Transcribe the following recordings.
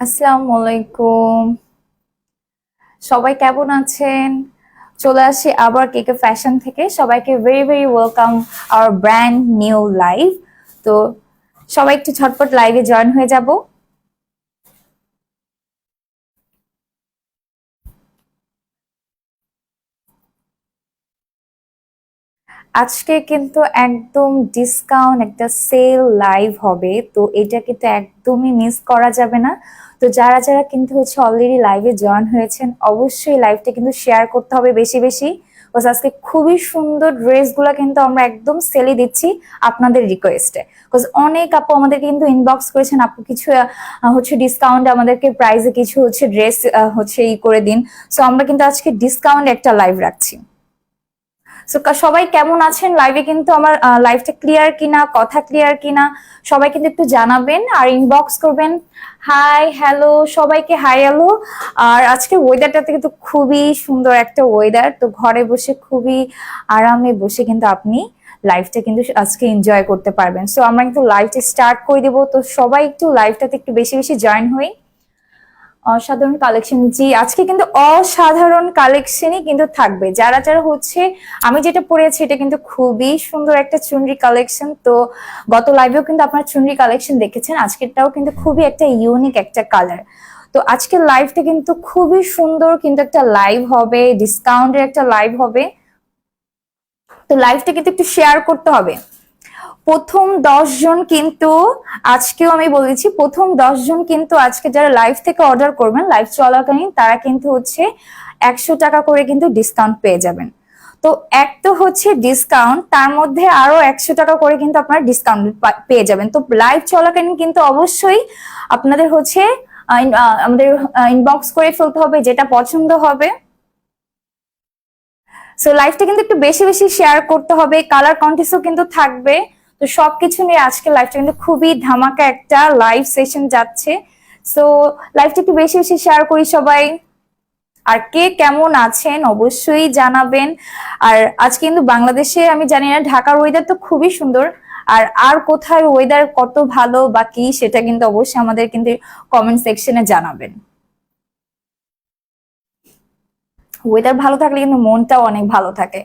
আসসালামু আলাইকুম। সবাই কেমন আছেন? চলে আসি আবার কেকে ফ্যাশন থেকে। সবাইকে very very welcome hour brand new live. তো সবাই একটু ঝটপট লাইভে জয়েন হয়ে যাব। আজকে কিন্তু একদম ডিসকাউন্ট একটা সেল লাইভ হবে, তো এটা কিন্তু একদমই মিস করা যাবে না। তো যারা যারা কিন্তু অলরেডি লাইভে জয়েন হয়েছেন, অবশ্যই লাইভটা কিন্তু শেয়ার করতে হবে বেশি বেশি। আজকে খুবই সুন্দর ড্রেসগুলো কিন্তু আমরা একদম সেলে দিচ্ছি আপনাদের রিকোয়েস্টে। অনেক আপু আমাদের কিন্তু ইনবক্স করেছেন, আপু কিছু ডিসকাউন্ট আমাদেরকে প্রাইসে কিছু ড্রেস করে দিন। সো আমরা কিন্তু আজকে ডিসকাউন্ট একটা লাইভ রাখছি। সো সবাই কেমন আছেন? লাইভে কিন্তু আমার লাইভটা ক্লিয়ার কিনা, কথা ক্লিয়ার কিনা সবাই কিন্তু একটু জানাবেন আর ইনবক্স করবেন। হাই হ্যালো সবাইকে, হাই হ্যালো। আর আজকে ওয়েদারটা কিন্তু খুবই সুন্দর একটা ওয়েদার, তো ঘরে বসে খুবই আরামে বসে কিন্তু আপনি লাইভটা কিন্তু আজকে এনজয় করতে পারবেন। সো আমরা কিন্তু লাইভটা স্টার্ট করে দেবো, তো সবাই একটু লাইভটাতে একটু বেশি বেশি জয়েন হই। অসাধারণ কালেকশন, জি আজকে কিন্তু অসাধারণ কালেকশনই কিন্তু থাকবে। যারা যারা আমি যেটা পরেছি এটা কিন্তু খুবই সুন্দর একটা চুনরি কালেকশন। তো গত লাইভেও কিন্তু আপনার চুনরি কালেকশন দেখেছেন, আজকেরটাও কিন্তু খুবই একটা ইউনিক একটা কালার। তো আজকের লাইভটা কিন্তু খুবই সুন্দর কিন্তু একটা লাইভ হবে, ডিসকাউন্টের একটা লাইভ হবে। তো লাইভটা কিন্তু একটু শেয়ার করতে হবে। প্রথম 10 জন কিন্তু আজকেও আমি বলেছি, প্রথম 10 জন কিন্তু আজকে যারা লাইভ থেকে অর্ডার করবেন, লাইভ চলাকালীন তারা কিন্তু 100 টাকা করে কিন্তু ডিসকাউন্ট পেয়ে যাবেন। তো এক তো ডিসকাউন্ট, তার মধ্যে আরো 100 টাকা করে কিন্তু আপনারা ডিসকাউন্ট পেয়ে যাবেন। তো লাইভ চলাকালীন কিন্তু অবশ্যই আপনাদের আমাদের ইনবক্স করে ফেলতে হবে যেটা পছন্দ হবে। সো লাইভটা কিন্তু একটু বেশি বেশি শেয়ার করতে হবে, কালার কন্টেস্টও কিন্তু থাকবে। তো সবকিছু নিয়ে আজকে লাইভটা কিন্তু খুবই ধামাকা একটা লাইভ সেশন যাচ্ছে। সো লাইভটা একটু বেশি বেশি শেয়ার করি সবাই। আর কে কেমন আছেন অবশ্যই জানাবেন। আর আজকে কিন্তু বাংলাদেশে আমি জানি না, ঢাকার ওয়েদার তো খুবই সুন্দর। আর আর কোথায় ওয়েদার কত ভালো বা কি সেটা কিন্তু অবশ্যই আমাদের কিন্তু কমেন্ট সেকশনে জানাবেন। ওয়েদার ভালো থাকলে কিন্তু মনটাও অনেক ভালো থাকে।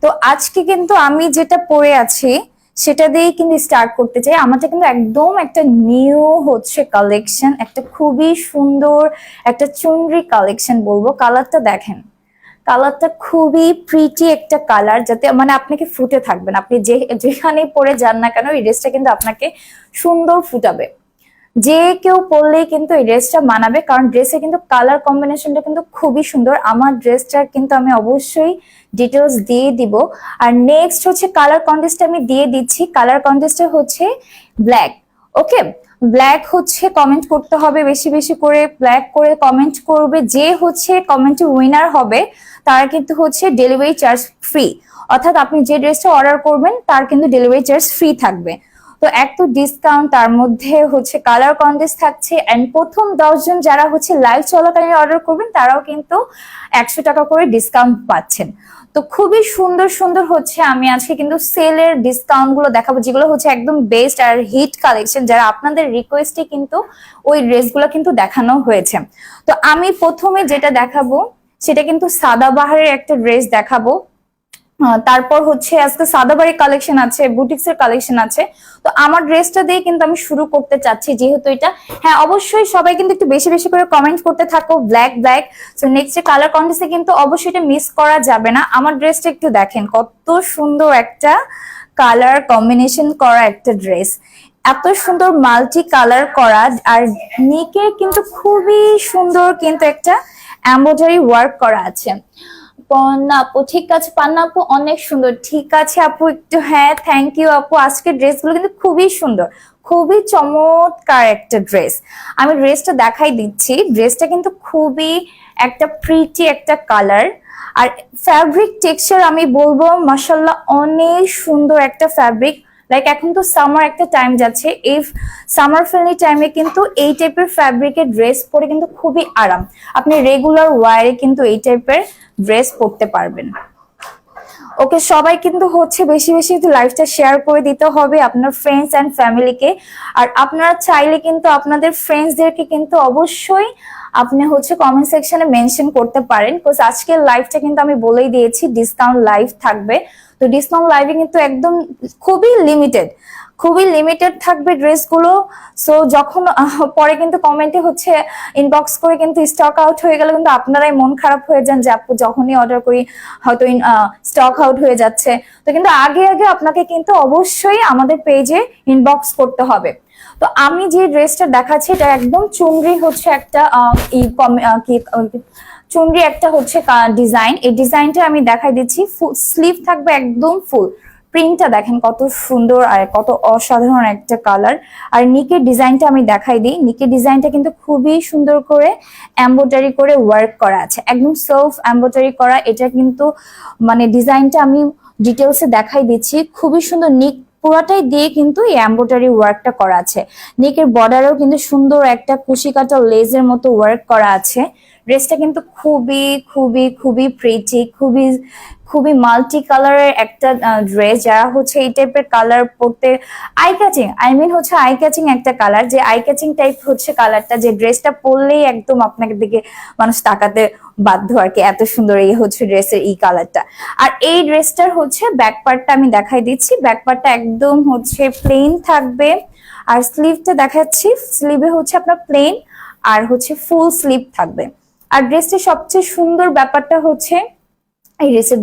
তো আজকে কিন্তু আমি যেটা পরে আছি সেটা দিয়েই কিন্তু স্টার্ট করতে চাই। আমারটা কিন্তু একদম একটা নিউ কালেকশন, একটা খুবই সুন্দর একটা চুনরি কালেকশন বলবো। কালারটা দেখেন, কালারটা খুবই প্রিটি একটা কালার, যাতে মানে আপনাকে ফুটে থাকবেন। আপনি যেখানেই পরে যান না কেন, এই ড্রেসটা কিন্তু আপনাকে সুন্দর ফুটাবে। যে কেউ পরলেই কিন্তু এই ড্রেসটা মানাবে, কারণ ড্রেসে কিন্তু কালার কম্বিনেশনটা কিন্তু খুবই সুন্দর। আমার ড্রেসটার কিন্তু আমি অবশ্যই ডিটেলস দিয়ে দিব। আর নেক্সট কালার কন্টেস্ট আমি দিয়ে দিচ্ছি। কালার কন্টেস্টে ব্ল্যাক। ওকে, ব্ল্যাক কমেন্ট করতে হবে বেশি বেশি করে, ব্ল্যাক করে কমেন্ট করবে। যে কমেন্টে উইনার হবে তার কিন্তু ডেলিভারি চার্জ ফ্রি, অর্থাৎ আপনি যে ড্রেসটা অর্ডার করবেন তার কিন্তু ডেলিভারি চার্জ ফ্রি থাকবে। তো এক তো ডিসকাউন্ট, তার মধ্যে কালার কন্টেস্ট থাকছে, এন্ড প্রথম 10 জন যারা লাইভ চলাকালীন অর্ডার করবেন তারাও কিন্তু 100 টাকা করে ডিসকাউন্ট পাচ্ছেন। তো খুবই সুন্দর সুন্দর আমি আজকে কিন্তু সেলের ডিসকাউন্ট গুলো দেখাবো, যেগুলো একদম বেস্ট আর হিট কালেকশন, যারা আপনাদের রিকোয়েস্টে কিন্তু ওই ড্রেসগুলো কিন্তু দেখানো হয়েছে। তো আমি প্রথমে যেটা দেখাবো সেটা কিন্তু সাদাবাহারের একটা ড্রেস দেখাবো। তারপর আজকে সাদাবাড়ি কালেকশন আছে, বুটিক্স এর কালেকশন আছে। তো আমার ড্রেসটা দিয়ে কিন্তু আমি শুরু করতে চাচ্ছি, যেহেতু এটা, হ্যাঁ অবশ্যই সবাই কিন্তু একটু বেশি বেশি করে কমেন্ট করতে থাকো black black. So next colour কন্টেস্টে কিন্তু অবশ্যই এটা মিস করা যাবে না। আমার ড্রেসটা একটু দেখেন, কত সুন্দর একটা কালার কম্বিনেশন করা একটা ড্রেস, এত সুন্দর মাল্টি কালার করা। আর নিকে কিন্তু খুবই সুন্দর কিন্তু একটা এমব্রয়ডারি ওয়ার্ক করা আছে। পন্না আপু ঠিক আছে, পান্না আপু অনেক সুন্দর, ঠিক আছে আপু একটু, হ্যাঁ থ্যাংক ইউ আপু। আজকের ড্রেসগুলো কিন্তু খুবই সুন্দর, খুবই চমৎকার একটা ড্রেস। আমি ড্রেসটা দেখাই দিচ্ছি। ড্রেসটা কিন্তু খুবই একটা প্রিটি একটা কালার। আর ফ্যাব্রিক টেক্সচার আমি বলবো মাশাল্লাহ অনেক সুন্দর একটা ফ্যাব্রিক। লাইক এখন তো সামার একটা টাইম যাচ্ছে, এই সামার ফ্রেন্ডলি টাইমে কিন্তু এই টাইপের ফ্যাব্রিকের ড্রেস পরে কিন্তু খুবই আরাম। আপনি রেগুলার ওয়ারে কিন্তু এই টাইপের ড্রেস পরতে পারবেন। ওকে, সবাই কিন্তু হচ্ছে বেশি বেশি লাইভটা শেয়ার করে দিতে হবে আপনার ফ্রেন্ডস এন্ড ফ্যামিলিকে। আর আপনারা চাইলে কিন্তু আপনাদের ফ্রেন্ডসদেরকে কিন্তু অবশ্যই আপনি হচ্ছে কমেন্ট সেকশনে মেনশন করতে পারেন, বিকজ আজকের লাইভটা কিন্তু আমি বলেই দিয়েছি ডিসকাউন্ট লাইভ থাকবে। তো ডিসকাউন্ট লাইভে কিন্তু একদম খুবই লিমিটেড, খুবই লিমিটেড থাকবে ড্রেসগুলো। সো যখন পরে কিন্তু কমেন্টে হচ্ছে ইনবক্স করে কিন্তু স্টক আউট হয়ে গেলে কিন্তু আপনারাই মন খারাপ হয়ে যান যে আপু যখনই অর্ডার করি হয়তো স্টক আউট হয়ে যাচ্ছে। তো কিন্তু আগে আগে আপনাকে কিন্তু অবশ্যই আমাদের পেজে ইনবক্স করতে হবে। তো আমি যে ড্রেসটা দেখাচ্ছি এটা একদম চুনরি হচ্ছে একটা চুনরি একটা হচ্ছে ডিজাইন। এই ডিজাইনটা আমি দেখাই দিচ্ছি, স্লিভ থাকবে একদম ফুল। প্রিন্টটা দেখেন কত সুন্দর আর কত অসাধারণ একটা কালার। আর নিকের ডিজাইনটা আমি দেখাই দিই, নিকের ডিজাইনটা কিন্তু খুবই সুন্দর করে এমব্রয়ডারি করে ওয়ার্ক করা আছে, একদম সফট এমব্রয়ডারি করা। এটা কিন্তু মানে ডিজাইনটা আমি ডিটেলসে দেখাই দিচ্ছি, খুবই সুন্দর। নিক পুরাটাই দিয়ে কিন্তু এই এমব্রয়ডারি ওয়ার্কটা করা আছে। নেকের বর্ডারেও কিন্তু সুন্দর একটা কুশি কাটা লেজের মতো ওয়ার্ক করা আছে। ড্রেসটা কিন্তু খুবই খুবই খুবই প্রিটি, খুবই খুবই মাল্টি কালারের একটা ড্রেস। যারা হচ্ছে এই টাইপের কালার পরতে আই ক্যাচিং, আই মিন হচ্ছে আই ক্যাচিং একটা কালার, যে আই ক্যাচিং টাইপ হচ্ছে কালারটা, যে ড্রেসটা পরলেই একদম আপনাকে দিকে মানুষ তাকাতে বাধ্য আর কি, এত সুন্দর এই হচ্ছে ড্রেসের এই কালারটা। আর এই ড্রেসটার হচ্ছে ব্যাক পার্টটা আমি দেখাই দিচ্ছি, ব্যাক পার্টটা একদম হচ্ছে প্লেন থাকবে। আর স্লিভটা দেখাচ্ছি, স্লিভে হচ্ছে আপনার প্লেন আর হচ্ছে ফুল স্লিভ থাকবে। আর ড্রেসটির সবচেয়ে সুন্দর ব্যাপারটা হচ্ছে এই ড্রেসের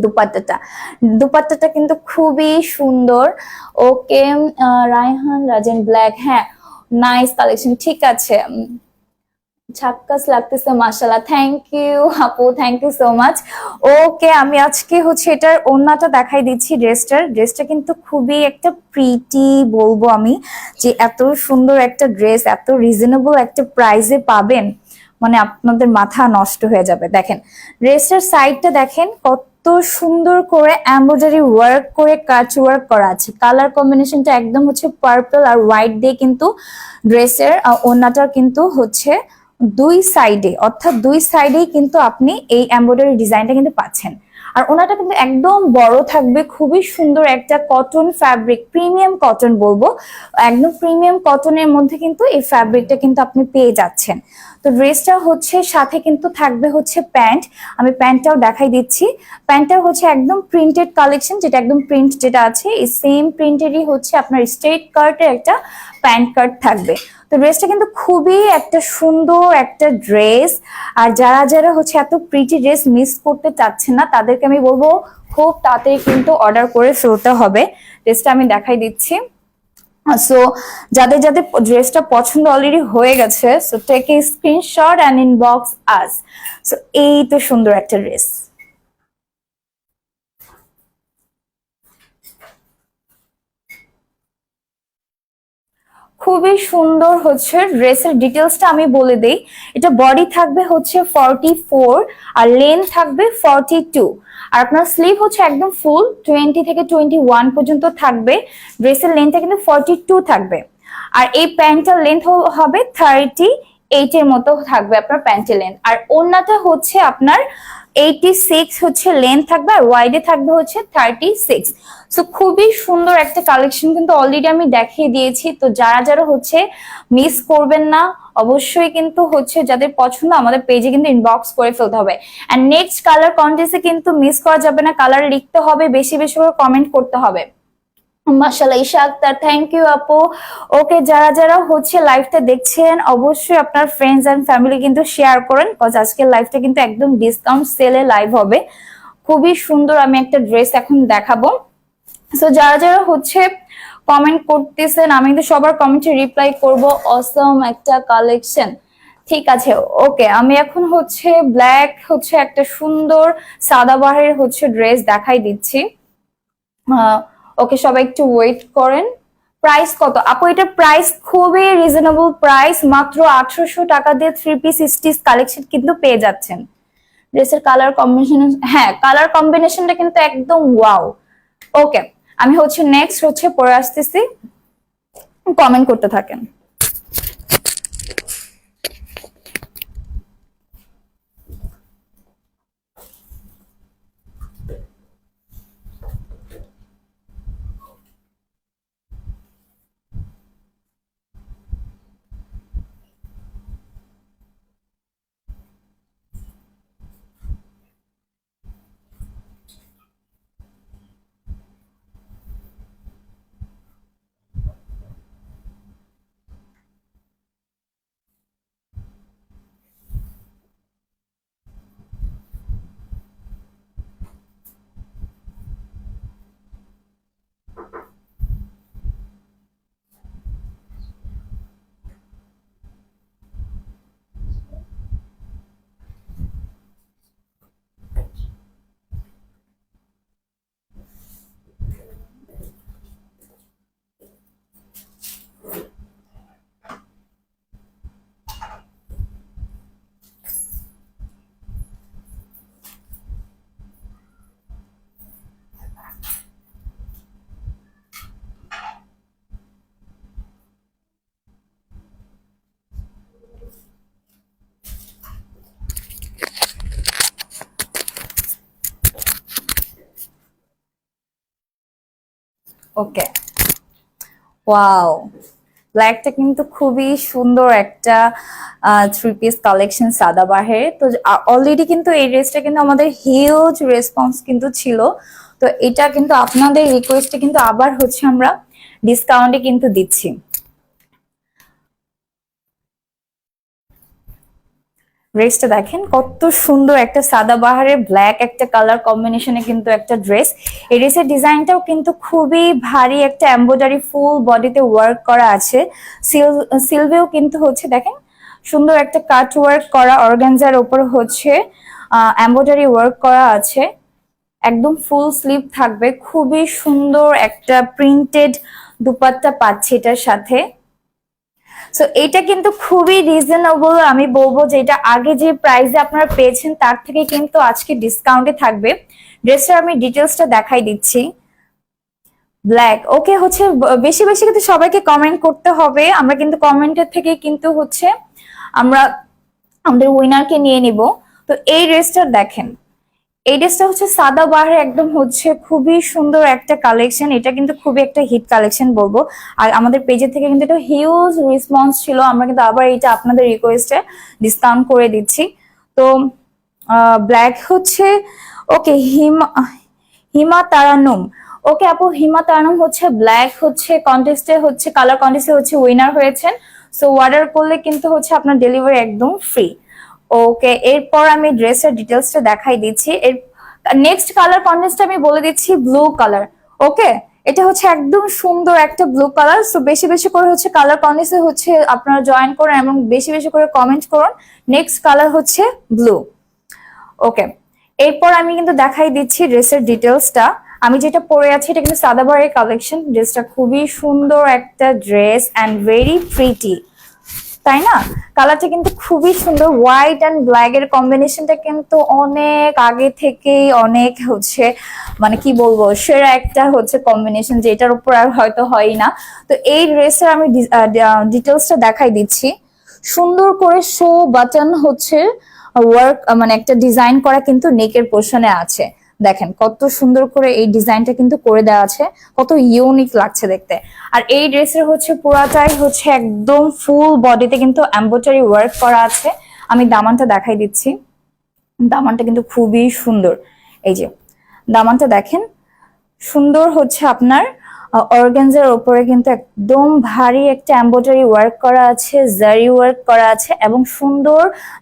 দুপাট্টাটা কিন্তু খুবই সুন্দর। ওকে, রায়হান রাজেন ব্ল্যাক, হ্যাঁ নাইস কালেকশন, ঠিক আছে, ঝাক্কাস লাগতেছে মাশাআল্লাহ, থ্যাংক ইউ আপু, থ্যাংক ইউ সো মাচ। ওকে, আমি আজকে হচ্ছে এটার ওড়নাটা দেখাই দিচ্ছি। ড্রেসটা কিন্তু খুবই একটা প্রিটি বলবো আমি, যে এত সুন্দর একটা ড্রেস এত রিজনেবল একটা প্রাইসে পাবেন, মানে আপনাদের মাথা নষ্ট হয়ে যাবে। দেখেন ড্রেসটার সাইডটা দেখেন কত সুন্দর করে এমব্রয়ডারি ওয়ার্ক করে কাচ ওয়ার্ক করা আছে। কালার কম্বিনেশনটা একদম হচ্ছে পার্পল আর হোয়াইট দিয়ে কিন্তু ড্রেসের ওড়নাটা কিন্তু হচ্ছে দুই সাইডে, অর্থাৎ দুই সাইডেই কিন্তু আপনি এই এমব্রয়ডারি ডিজাইনটা কিন্তু পাচ্ছেন। আর ওনাটা কিন্তু একদম বড় থাকবে, খুবই সুন্দর একটা কটন ফ্যাব্রিক, প্রিমিয়াম কটন বলবো, একদম প্রিমিয়াম কটনের মধ্যে কিন্তু এই ফ্যাব্রিকটা কিন্তু আপনি পেয়ে যাচ্ছেন। তো ড্রেসটা হচ্ছে সাথে কিন্তু থাকবে হচ্ছে প্যান্ট, আমি প্যান্টটাও দেখাই দিচ্ছি। প্যান্টটা হচ্ছে একদম প্রিন্টেড কালেকশন, যেটা একদম প্রিন্ট যেটা আছে এই সেম প্রিন্টেরই হচ্ছে আপনার স্ট্রেট কার্টের একটা প্যান্ট কার্ট থাকবে। তো ড্রেসটা কিন্তু খুবই একটা সুন্দর একটা ড্রেস। আর যারা যারা হচ্ছে এত প্রিটি ড্রেস মিস করতে চাচ্ছেন না তাদেরকে আমি বলবো খুব তাড়াতাড়ি কিন্তু অর্ডার করে ফেলতে হবে। ড্রেসটা আমি দেখাই দিচ্ছি। সো যাদের যাদের ড্রেসটা পছন্দ অলরেডি হয়ে গেছে, so take a screenshot and inbox us. So এই তো সুন্দর একটা ড্রেস, খুবই সুন্দর হচ্ছে ড্রেসের ডিটেলসটা আমি বলে দেই। এটা বডি থাকবে হচ্ছে 44 আর লেন্থ থাকবে 42। আর আপনার স্লিভ হচ্ছে একদম ফুল 20 থেকে 21 পর্যন্ত থাকবে। ড্রেসের লেন্থটা কিন্তু 42 থাকবে। আর এই প্যান্টের লেন্থ হবে 38 এর মতো থাকবে আপনার প্যান্টের লেন্থ। আর ওড়নাটা হচ্ছে আপনার 86 হচ্ছে লেন্থ থাকবে, আর ওয়াইডে থাকবে হচ্ছে 36। সো খুবই সুন্দর একটা কালেকশন কিন্তু অলরেডি আমি দেখিয়ে দিয়েছি। তো যারা যারা হচ্ছে মিস করবেন না, অবশ্যই কিন্তু হচ্ছে যাদের পছন্দ আমাদের পেজে কিন্তু ইনবক্স করে ফেলতে হবে। এন্ড নেক্সট কালার কন্টেস্টে কিন্তু মিস করা যাবে না, কালার লিখতে হবে, বেশি বেশি করে কমেন্ট করতে হবে। মাশাআল্লাহ ঈশা আক্তার, থ্যাংক ইউ আপু। ওকে, যারা যারা হচ্ছে লাইভটা দেখছেন অবশ্যই আপনার ফ্রেন্ডস এন্ড ফ্যামিলি কিন্তু শেয়ার করেন, কজ আজকের লাইভটা কিন্তু একদম ডিসকাউন্ট সেলে লাইভ হবে। খুবই সুন্দর আমি একটা ড্রেস এখন দেখাবো। সো যারা যারা হচ্ছে কমেন্ট করতেছেন আমি কিন্তু সবার কমেন্টে রিপ্লাই করব। অসম একটা কালেকশন, ঠিক আছে। ওকে, আমি এখন হচ্ছে ব্ল্যাক হচ্ছে একটা সুন্দর সাদাবাহারের হচ্ছে ড্রেস দেখাই দিচ্ছি। ওকে, সবাই একটু ওয়েট করেন। প্রাইস কত আপু? এটা প্রাইস খুবই রিজনেবল প্রাইস, মাত্র 1800 টাকা দিয়ে 3 পিস স্টিচ কালেকশন কিন্তু পেয়ে যাচ্ছেন। ড্রেসের কালার কম্বিনেশন, হ্যাঁ কালার কম্বিনেশনটা কিন্তু একদম ওয়াও। ওকে, আমি হচ্ছে নেক্সট হচ্ছে পরে আসতেছি, কমেন্ট করতে থাকেন। ওকে, ওয়াও, ব্ল্যাকটা কিন্তু খুবই সুন্দর একটা থ্রি পিস কালেকশন সাদাবাহের। তো অলরেডি কিন্তু এই ড্রেসটা কিন্তু আমাদের হিউজ রেসপন্স কিন্তু ছিল। তো এটা কিন্তু আপনাদের রিকোয়েস্টে কিন্তু আবার হচ্ছে আমরা ডিসকাউন্টে কিন্তু দিচ্ছি। ড্রেসটা দেখেন কত সুন্দর, একটা সাদাবাহারের ব্ল্যাক একটা কালার কম্বিনেশনে কিন্তু একটা ড্রেস। এই ড্রেসের ডিজাইনটাও কিন্তু খুবই ভারী, একটা এমব্রয়ডারি ফুল বডিতে ওয়ার্ক করা আছে। সিলভেও কিন্তু হচ্ছে দেখেন সুন্দর একটা কাট ওয়ার্ক করা, অর্গানজার উপর হচ্ছে এমব্রয়ডারি ওয়ার্ক করা আছে। একদম ফুল স্লিভ থাকবে, খুবই সুন্দর একটা প্রিন্টেড দুপাট্টা পাচ্ছি এটার সাথে। সো এটা কিন্তু খুবই রিজনেবল, আমি বলবো যে এটা আগে যে প্রাইসে আপনারা পেয়েছেন তার থেকে কিন্তু আজকে ডিসকাউন্টে থাকবে। ড্রেসটার আমি ডিটেলসটা দেখাই দিচ্ছি। ব্ল্যাক, ওকে, হচ্ছে বেশি বেশি কিন্তু সবাইকে কমেন্ট করতে হবে। আমরা কিন্তু কমেন্টের থেকে কিন্তু হচ্ছে আমরা আমাদের উইনারকে নিয়ে নিব। তো এই ড্রেসটা দেখেন, এই ড্রেসটা হচ্ছে সাদা বাহারে একদম হচ্ছে খুবই সুন্দর একটা কালেকশন। এটা কিন্তু খুবই একটা হিট কালেকশন বলবো। আর আমাদের পেজের থেকে কিন্তু এটা হিউজ রেসপন্স ছিল। আমরা কিন্তু আবার এটা আপনাদের রিকোয়েস্টে ডিসকাউন্ট করে দিচ্ছি। তো ব্ল্যাক হচ্ছে, ওকে, হিমা তারানুম, ওকে আপু, হিমা তারানুম হচ্ছে ব্ল্যাক হচ্ছে কন্টেস্টে হচ্ছে কালার কন্টেস্টে হচ্ছে উইনার হয়েছেন। সো অর্ডার করলে কিন্তু হচ্ছে আপনার ডেলিভারি একদম ফ্রি। ওকে, এরপর আমি ড্রেসের ডিটেলসটা দেখাই দিচ্ছি। এর নেক্সট কালার কন্টেস্ট আমি বলে দিচ্ছি ব্লু কালার। ওকে, এটা হচ্ছে একদম সুন্দর একটা ব্লু কালার। সো বেশি বেশি করে হচ্ছে কালার কন্টেস্টে হচ্ছে আপনারা জয়েন করুন এবং বেশি বেশি করে কমেন্ট করুন। নেক্সট কালার হচ্ছে ব্লু। ওকে, এরপর আমি কিন্তু দেখাই দিচ্ছি ড্রেসের ডিটেলসটা। আমি যেটা পরে আছি এটা কিন্তু সাদাবাহারের কালেকশন। ড্রেসটা খুবই সুন্দর একটা ড্রেস অ্যান্ড ভেরি প্রিটি, তাই না? কালারটা কিন্তু খুবই সুন্দর, হোয়াইট অ্যান্ড ব্ল্যাক এর কম্বিনেশনটা কিন্তু অনেক আগে থেকেই অনেক হচ্ছে মানে কি বলবো সেরা একটা হচ্ছে কম্বিনেশন, যেটার উপর আর হয়তো হয় না। তো এই ড্রেসের আমি ডিটেলসটা দেখাই দিচ্ছি। সুন্দর করে শো বাটন হচ্ছে ওয়ার্ক মানে একটা ডিজাইন করা কিন্তু নেকের পোর্শনে আছে। দেখেন কত সুন্দর করে এই ডিজাইনটা কিন্তু করে দেওয়া আছে, কত ইউনিক লাগছে দেখতে। আর এই ড্রেসের হচ্ছে পুরাটাই হচ্ছে একদম ফুল বডিতে কিন্তু এমব্রয়ডারি ওয়ার্ক করা আছে। আমি দামানটা দেখাই দিচ্ছি। দামানটা কিন্তু খুবই সুন্দর। এই যে দামানটা দেখেন, সুন্দর হচ্ছে আপনার অর্গানজার উপরে কিন্তু একদম ভারী একটা এমব্রয়ডারি ওয়ার্ক করা আছে, জারি ওয়ার্ক করা আছে এবং সুন্দর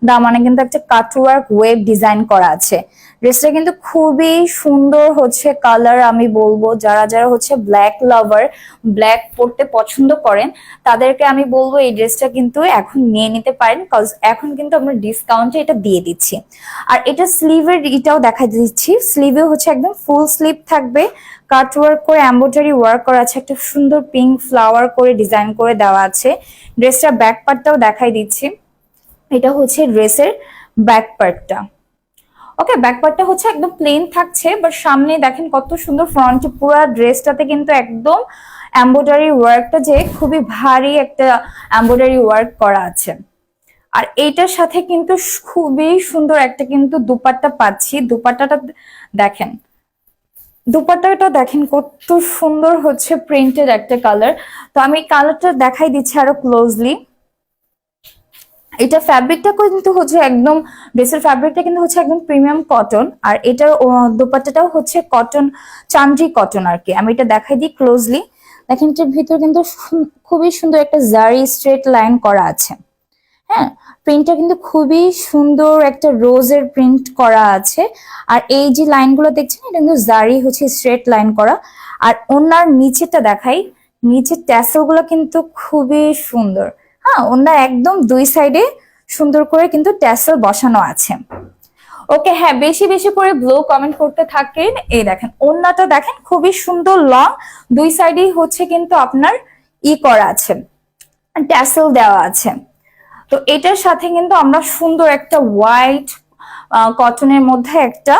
দামানে কিন্তু একটা কাট ওয়ার্ক ওয়েব ডিজাইন করা আছে। ড্রেসটা কিন্তু খুবই সুন্দর হচ্ছে কালার। আমি বলবো যারা যারা হচ্ছে ব্ল্যাক লাভার, ব্ল্যাক পরতে পছন্দ করেন, তাদেরকে আমি বলবো এই ড্রেসটা কিন্তু এখন নিয়ে নিতে পারেন, কজ এখন কিন্তু আমরা ডিসকাউন্টে এটা দিয়ে দিচ্ছি। আর এটা স্লিভের এটাও দেখা দিচ্ছি, স্লিভে হচ্ছে একদম ফুল স্লিভ থাকবে, কাট ওয়ার্ক করে এমব্রয়ডারি ওয়ার্ক করা আছে, একটা সুন্দর পিঙ্ক ফ্লাওয়ার করে ডিজাইন করে দেওয়া আছে। ড্রেসটার ব্যাক পার্টটাও দেখাই দিচ্ছি। এটা হচ্ছে ড্রেসের ব্যাক পার্টটা। ওকে, ব্যাক পার্টটা হচ্ছে একদম প্লেন থাকছে, বাট সামনে দেখেন কত সুন্দর ফ্রন্টে পুরো ড্রেসটাতে কিন্তু একদম এমব্রয়ডারি ওয়ার্কটা যে খুবই ভারী একটা এমব্রয়ডারি ওয়ার্ক করা আছে। আর এইটার সাথে কিন্তু খুবই সুন্দর একটা কিন্তু দুপাট্টা পাচ্ছি। দুপাট্টাটা দেখেন, দুপাট্টাটা দেখেন কত সুন্দর হচ্ছে প্রিন্টেড একটা কালার। তো আমি কালারটা দেখাই দিচ্ছি আরো ক্লোজলি। এটা ফ্যাব্রিকটা কিন্তু হচ্ছে একদম, ড্রেসের ফ্যাব্রিকটা কিন্তু হচ্ছে একদম প্রিমিয়াম কটন। আর এটার দুপাট্টাটাও হচ্ছে কটন, চান্দ্রি কটন আর কি। আমি এটা দেখাই দিই ক্লোজলি। দেখেন এটার ভিতর কিন্তু খুবই সুন্দর একটা জারি স্ট্রেট লাইন করা আছে। হ্যাঁ, প্রিন্টটা কিন্তু খুবই সুন্দর একটা রোজের প্রিন্ট করা আছে। আর এই যে লাইনগুলো দেখছেন এটা কিন্তু জারি হচ্ছে স্ট্রেট লাইন করা। আর ওনার নিচেটা দেখাই, নিচের ট্যাসেল গুলো কিন্তু খুবই সুন্দর। হ্যাঁ, ওনার একদম দুই সাইডে সুন্দর করে কিন্তু ট্যাসেল বসানো আছে। ওকে, হ্যাঁ, বেশি বেশি করে ব্লু কমেন্ট করতে থাকেন। এই দেখেন ওন্নাটা দেখেন খুবই সুন্দর লং, দুই সাইডেই হচ্ছে কিন্তু আপনার করা আছে, ট্যাসেল দেওয়া আছে। তো এটার সাথে কিন্তু আমরা সুন্দর একটা হোয়াইট কটনের মধ্যে একটা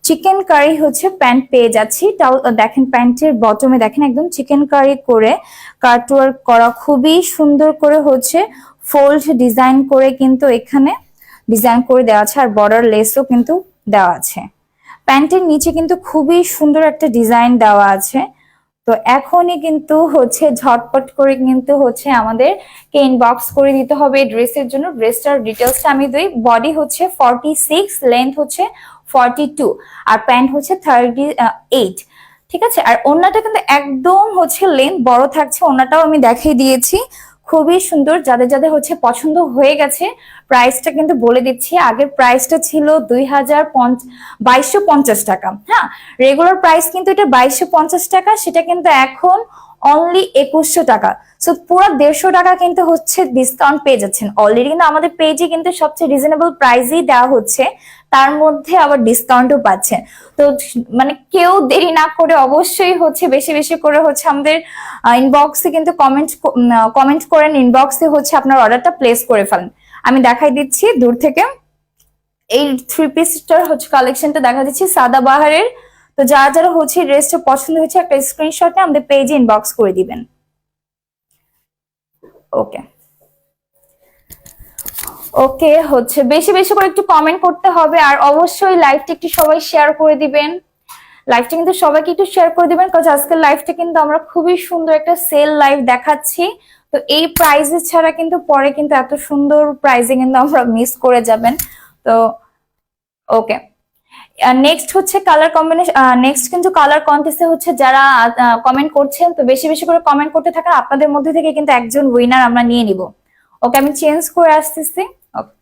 চিকেন কারি হচ্ছে প্যান্ট পেয়ে যাচ্ছি। তাও দেখেন প্যান্টের বটমে দেখেন একদম চিকেন কারি করে কাটওয়ার্ক করা, খুবই সুন্দর করে হচ্ছে ফোল্ড ডিজাইন করে কিন্তু এখানে ডিজাইন করে দেওয়া আছে। আর বর্ডার লেসও কিন্তু দেওয়া আছে। প্যান্টের নিচে কিন্তু খুবই সুন্দর একটা ডিজাইন দেওয়া আছে। তো তো এখনই কিন্তু হচ্ছে ঝটপট করে কিন্তু হচ্ছে আমাদের কে ইনবক্স করে দিতে হবে ড্রেসের জন্য। ড্রেসটার ডিটেলসটা আমি দিই। বডি হচ্ছে 46, লেন্থ হচ্ছে 42, আর প্যান্ট হচ্ছে 38। ঠিক আছে, আর ওড়নাটা কিন্তু একদম হচ্ছে লেন্থ বড় থাকছে, ওড়নাটাও আমি দেখিয়ে দিয়েছি। খুবই সুন্দর, যাদের যাদের হচ্ছে পছন্দ হয়ে গেছে। প্রাইসটা কিন্তু বলে দিচ্ছি, আগের প্রাইসটা ছিল 2250 টাকা। হ্যাঁ, রেগুলার প্রাইস কিন্তু এটা 2250 টাকা, সেটা কিন্তু এখন অনলি 2100 টাকা। সো পুরো 150 টাকা কিন্তু হচ্ছে ডিসকাউন্ট পেয়ে যাচ্ছেন। অলরেডি কিন্তু আমাদের পেজে কিন্তু সবচেয়ে রিজনেবল প্রাইসই দেওয়া হচ্ছে, তার মধ্যে আবার ডিসকাউন্টও পাচ্ছেন। তো মানে কেউ দেরি না করে অবশ্যই হচ্ছে বেশি বেশি করে হচ্ছে আমাদের ইনবক্সে কিন্তু কমেন্ট করেন, ইনবক্সে হচ্ছে আপনার অর্ডারটা প্লেস করে ফেলেন। আমি দেখাই দিচ্ছি দূর থেকে, এই 3 পিসটার হচ্ছে কালেকশনটা দেখা দিচ্ছি সাদাবাহারের। তো যারা যারা হচ্ছে ড্রেসটা পছন্দ হয়েছে একটা স্ক্রিনশটে আমাদের পেজে ইনবক্স করে দিবেন। ওকে ওকে, হচ্ছে বেশি বেশি করে একটু কমেন্ট করতে হবে, আর অবশ্যই লাইভটা একটু সবাই শেয়ার করে দিবেন। লাইভটা কিন্তু সবাইকে একটু শেয়ার করে দিবেন, কারণ আজকের লাইভটা কিন্তু আমরা খুবই সুন্দর একটা সেল লাইভ দেখাচ্ছি। তো এই প্রাইজে ছাড়া কিন্তু পরে কিন্তু এত সুন্দর প্রাইজে কিন্তু আমরা মিস করে যাবেন। তো ওকে, নেক্সট হচ্ছে কালার কম্বিনেশন। নেক্সট কিন্তু কালার কন্টেস্টে হচ্ছে যারা কমেন্ট করছেন, তো বেশি বেশি করে কমেন্ট করতে থাকা, আপনাদের মধ্যে থেকে কিন্তু একজন উইনার আমরা নিয়ে নিব। ওকে, আমি চেঞ্জ করে আসতেছি। ওকে,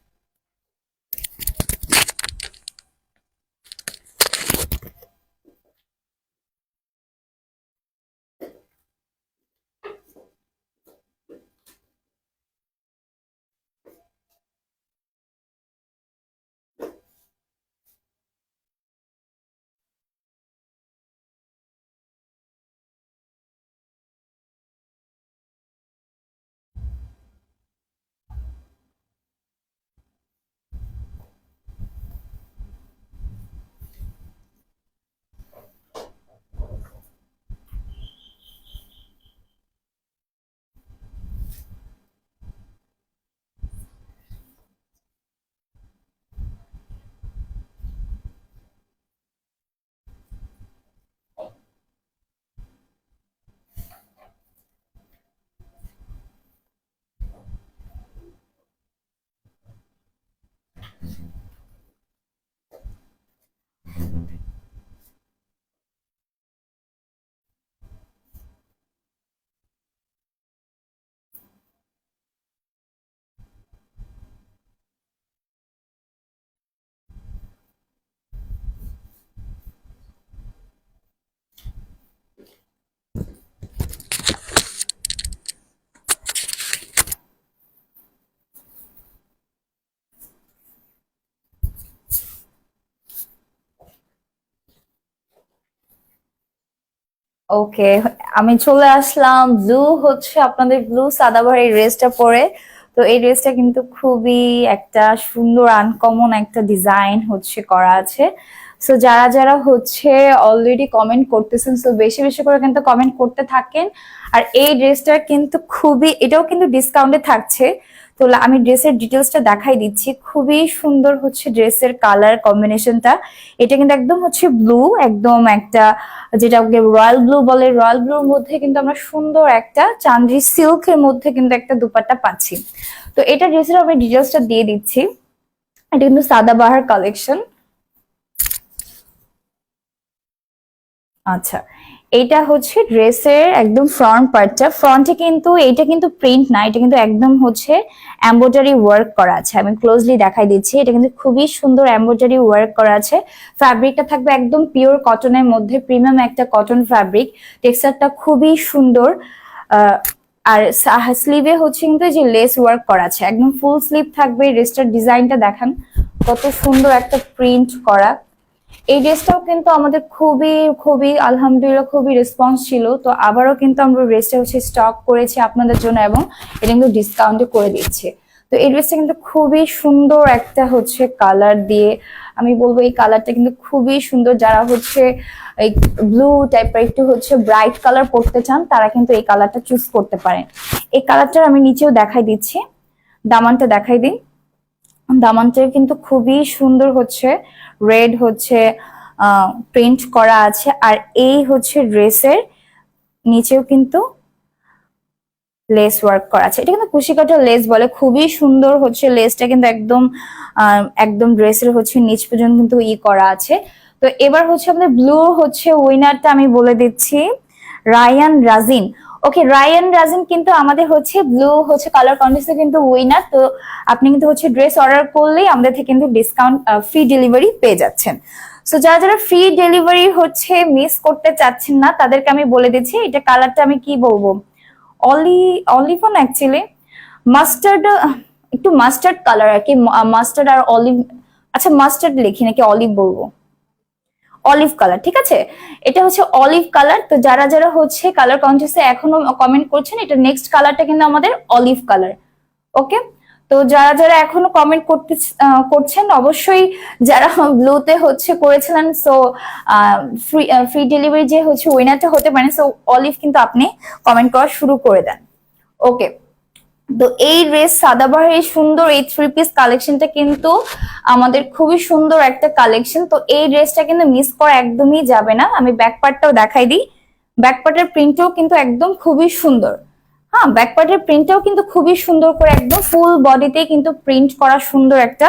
ওকে, আমি চলে আসলাম ব্লু, হচ্ছে আপনাদের ব্লু সাদাবাহার এই ড্রেসটা পরে। তো এই ড্রেসটা কিন্তু খুবই একটা সুন্দর আনকমন একটা ডিজাইন হচ্ছে করা আছে। সো যারা যারা হচ্ছে অলরেডি কমেন্ট করতেছেন, সো বেশি বেশি করে কিন্তু কমেন্ট করতে থাকেন। আর এই ড্রেসটা কিন্তু খুবই, এটাও কিন্তু ডিসকাউন্টে থাকছে। তো আমি ড্রেসের ডিটেলসটা দেখাই দিচ্ছি। খুবই সুন্দর হচ্ছে ড্রেসের কালার কম্বিনেশনটা। এটা কিন্তু একদম হচ্ছে ব্লু, একদম একটা যেটা রয়্যাল ব্লু বলে, রয়্যাল ব্লুর মধ্যে কিন্তু আমরা সুন্দর একটা চান্দি সিল্কের মধ্যে কিন্তু একটা দুপাট্টা পাচ্ছি। তো এটা ড্রেসের আমি ডিটেলসটা দিয়ে দিচ্ছি। এটা কিন্তু সাদাবাহার কালেকশন। আচ্ছা, এটা হচ্ছে ড্রেসের একদম ফ্রন্ট পার্টটা। ফ্রন্টে কিন্তু এটা কিন্তু প্রিন্ট না, এটা কিন্তু একদম হচ্ছে এমব্রয়ডারি ওয়ার্ক করা আছে। আমি ক্লোজলি দেখাই দিচ্ছি, এটা কিন্তু খুবই সুন্দর এমব্রয়ডারি ওয়ার্ক করা আছে। ফ্যাব্রিকটা থাকবে একদম পিওর কটনের মধ্যে, প্রিমিয়াম একটা কটন ফ্যাব্রিক। টেক্সচারটা খুবই সুন্দর। আর স্লিভে হচ্ছে কিন্তু যে লেস ওয়ার্ক করা আছে, একদম ফুল স্লিভ থাকবে। ড্রেসটার ডিজাইনটা দেখান, কত সুন্দর একটা প্রিন্ট করা। এই ড্রেসটাও কিন্তু আমাদের খুবই খুবই আলহামদুলিল্লাহ খুবই রেসপন্স ছিল। তো আবারও কিন্তু আমরা ড্রেসটা হচ্ছে স্টক করেছি আপনাদের জন্য, এবং এটা কিন্তু ডিসকাউন্টে করে দিচ্ছে। তো এই ড্রেসটা কিন্তু খুবই সুন্দর একটা হচ্ছে কালার দিয়ে, আমি বলবো এই কালারটা কিন্তু খুবই সুন্দর। যারা হচ্ছে এই ব্লু টাইপের একটু হচ্ছে ব্রাইট কালার পরতে চান, তারা কিন্তু এই কালারটা চুজ করতে পারেন। এই কালারটা আমি নিচেও দেখাই দিচ্ছি, দামানটা দেখাই দিই। দামানটা কিন্তু খুবই সুন্দর হচ্ছে রেড হচ্ছে প্রিন্ট করা আছে। আর এই হচ্ছে ড্রেসের নিচেও কিন্তু লেস ওয়ার্ক করা আছে। এটা কিন্তু কুশি কাটা লেস বলে, খুবই সুন্দর হচ্ছে লেসটা কিন্তু একদম একদম ড্রেসের হচ্ছে নিচ পর্যন্ত কিন্তু করা আছে। তো এবার হচ্ছে আমাদের ব্লু হচ্ছে উইনারটা আমি বলে দিচ্ছি, রায়ান রাজিন। ওকে, রায়ান রাজিন কিন্তু আমাদের হচ্ছে ব্লু হচ্ছে কালার কন্টেস্টে কিন্তু উইনার। তো আপনি কিন্তু হচ্ছে ড্রেস অর্ডার করলেই আমাদের থেকে কিন্তু ডিসকাউন্ট, ফ্রি ডেলিভারি পেয়ে যাচ্ছেন। সো যারা যারা ফ্রি ডেলিভারি হচ্ছে মিস করতে চাচ্ছেন না তাদেরকে আমি বলে দিচ্ছি, এটা কালারটা আমি কি বলবো, অলিভ না অ্যাকচুয়ালি মাস্টার্ড, একটু মাস্টার্ড কালার আর কি, মাস্টার্ড আর অলিভ, আচ্ছা মাস্টার্ড লিখি নাকি অলিভ বলবো, অলিভ কালার, ঠিক আছে। এটা হচ্ছে অলিভ কালার। তো যারা যারা হচ্ছে কালার কন্টেস্টে এখনো কমেন্ট করছেন, এটা নেক্সট কালারটা কিন্তু আমাদের অলিভ কালার। ওকে, তো যারা যারা এখনো কমেন্ট করছেন অবশ্যই, যারা ব্লুতে হচ্ছে করেছিলেন, সো ফ্রি ফ্রি ডেলিভারি যে হচ্ছে উইনারটা হতে পারেন, সো অলিভ কিন্তু আপনি কমেন্ট করা শুরু করে দেন। ওকে, তো এই ড্রেস সাদাবাহার এই সুন্দর এই থ্রি পিস কালেকশনটা কিন্তু আমাদের খুবই সুন্দর একটা কালেকশন। তো এই ড্রেসটা কিন্তু মিস করা একদমই যাবে না। আমি ব্যাক পার্টটাও দেখাই দিই, ব্যাক পার্টের প্রিন্টটাও কিন্তু একদম খুবই সুন্দর। হ্যাঁ, ব্যাক পার্টের প্রিন্টটাও কিন্তু খুবই সুন্দর করে একদম ফুল বডিতে কিন্তু প্রিন্ট করা, সুন্দর একটা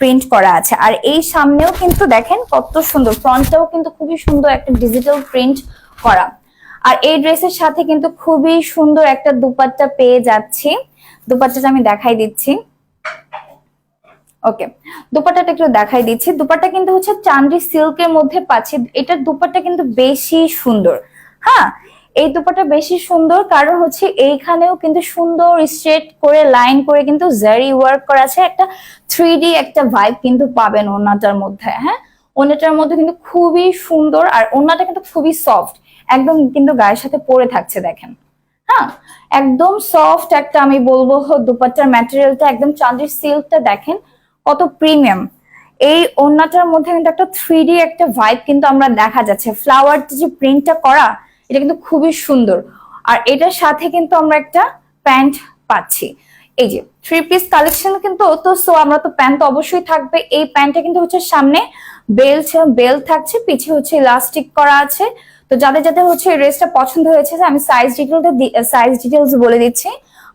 প্রিন্ট করা আছে। আর এই সামনেও কিন্তু দেখেন কত সুন্দর, ফ্রন্টটাও কিন্তু খুবই সুন্দর একটা ডিজিটাল প্রিন্ট করা। আর এই ড্রেসের সাথে কিন্তু খুবই সুন্দর একটা দুপাট্টা পেয়ে যাচ্ছি। দুপাট্টাটা আমি দেখাই দিচ্ছি। ওকে, দুপাট্টাটা একটু দেখাই দিচ্ছি। দুপাট্টা কিন্তু হচ্ছে চান্দি সিল্কের মধ্যে পাচ্ছি। এটার দুপাট্টা কিন্তু বেশি সুন্দর। হ্যাঁ, এই দুপাট্টা বেশি সুন্দর কারণ হচ্ছে এইখানেও কিন্তু সুন্দর স্ট্রেট করে লাইন করে কিন্তু জারি ওয়ার্ক করা আছে, একটা 3D একটা ভাইব কিন্তু পাবেন ওনাটার মধ্যে। হ্যাঁ, ওনাটার মধ্যে কিন্তু খুবই সুন্দর, আর ওনাটা কিন্তু খুবই সফট, একদম কিন্তু গায়ের সাথে পরে থাকছে দেখেন। হ্যাঁ, একদম সফট একটা, আমি বলবো দুপাট্টার ম্যাটেরিয়ালটা একদম চাঁদের সিল্কটা দেখেন কত প্রিমিয়াম। এই ওড়নাটার মধ্যে কিন্তু একটা 3D একটা ভাইব কিন্তু আমরা দেখা যাচ্ছে, ফ্লাওয়ার যে প্রিন্টটা করা এটা কিন্তু খুবই সুন্দর। আর এটার সাথে কিন্তু আমরা একটা প্যান্ট পাচ্ছি। এই যে থ্রি পিস কালেকশন কিন্তু, তো সো আমরা তো প্যান্ট তো অবশ্যই থাকবে। এই প্যান্টটা কিন্তু হচ্ছে সামনে বেল থাকছে, পিছে হচ্ছে ইলাস্টিক করা আছে। তো যাদের যাদের হচ্ছে এই ড্রেসটা পছন্দ হয়েছে, আমি সাইজ ডিটেলস বলে দিচ্ছি।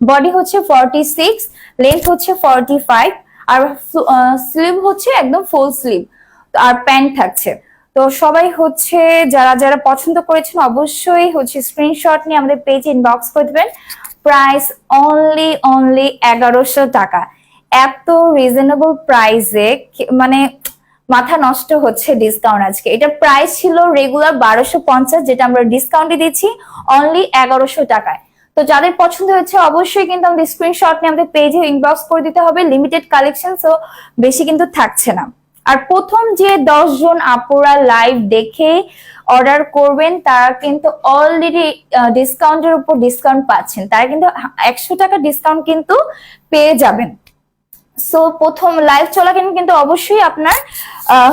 বডি হচ্ছে 46, লেন্থ হচ্ছে 45, আর স্লিভ হচ্ছে একদম ফুল স্লিভ, আর প্যান্ট থাকছে। তো সবাই হচ্ছে যারা যারা পছন্দ করেছেন অবশ্যই হচ্ছে স্ক্রিনশট নিয়ে আমাদের পেজে ইনবক্স করে দেবেন। প্রাইস অনলি 1100 টাকা। এত রিজনেবল প্রাইসে মানে মাথা নষ্ট হচ্ছে ডিসকাউন্ট আজকে। এটা প্রাইস ছিল রেগুলার 1250, যেটা আমরা ডিসকাউন্টে দিচ্ছি অনলি 1100 টাকায়। তো যাদের পছন্দ হয়েছে অবশ্যই কিন্তু আমাদের স্ক্রিনশট নিয়ে আমাদের পেজে ইনবক্স করে দিতে হবে। লিমিটেড কালেকশন, সো বেশি কিন্তু থাকছে না। আর প্রথম যে 10 জন আপুরা লাইভ দেখে অর্ডার করবেন তারা কিন্তু অলরেডি ডিসকাউন্টের উপর ডিসকাউন্ট পাচ্ছেন, তারা কিন্তু 100 টাকা ডিসকাউন্ট কিন্তু পেয়ে যাবেন। সো প্রথম লাইভ চলাকালীন কিন্তু অবশ্যই আপনার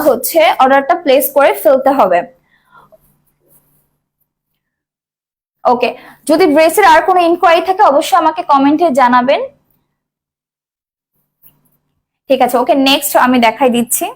হচ্ছে অর্ডারটা প্লেস করে ফেলতে হবে। ওকে, যদি ড্রেসের আর কোনো ইনকোয়ারি থাকে অবশ্যই আমাকে কমেন্টে জানাবেন। ঠিক আছে, ওকে, নেক্সট আমি দেখাই দিচ্ছি।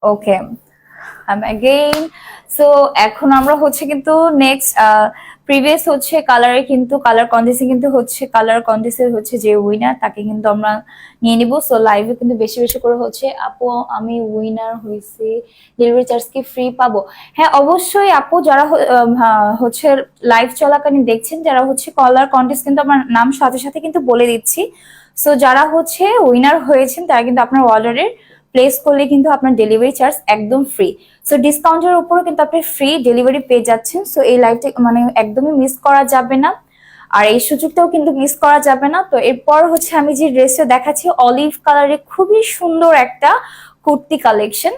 ওকে, अगेन। সো এখন আমরা হচ্ছে কিন্তু নেক্সট প্রিভিয়াস হচ্ছে কালারে কিন্তু কালার কন্টেস্টে কিন্তু হচ্ছে কালার কন্টেস্টের হচ্ছে যে উইনার তাকে কিন্তু আমরা নিয়ে নিব। সো লাইভে কিন্তু বেশি বেশি করে হচ্ছে আপু আমি উইনার হয়েছি, ডেলিভারি চার্জ কি ফ্রি পাবো? হ্যাঁ অবশ্যই আপু, যারা হচ্ছে লাইভ চলাকালীন দেখছেন, যারা হচ্ছে কালার কন্টেস্ট কিন্তু আমার নাম সাথে সাথে কিন্তু বলে দিচ্ছি। সো যারা হচ্ছে উইনার হয়েছেন তারা কিন্তু আপনার অর্ডারের প্লেস করলে কিন্তু আপনার ডেলিভারি চার্জ একদম ফ্রি। সো ডিসকাউন্টের উপরও কিন্তু আপনি ফ্রি ডেলিভারি পেয়ে যাচ্ছেন। সো এই লাইভটা মানে একদমই মিস করা যাবে না, আর এই সুযোগটাও কিন্তু মিস করা যাবে না। তো এরপর হচ্ছে আমি যে ড্রেসটা দেখাচ্ছি অলিভ কালারে খুবই সুন্দর একটা কুর্তি কালেকশন।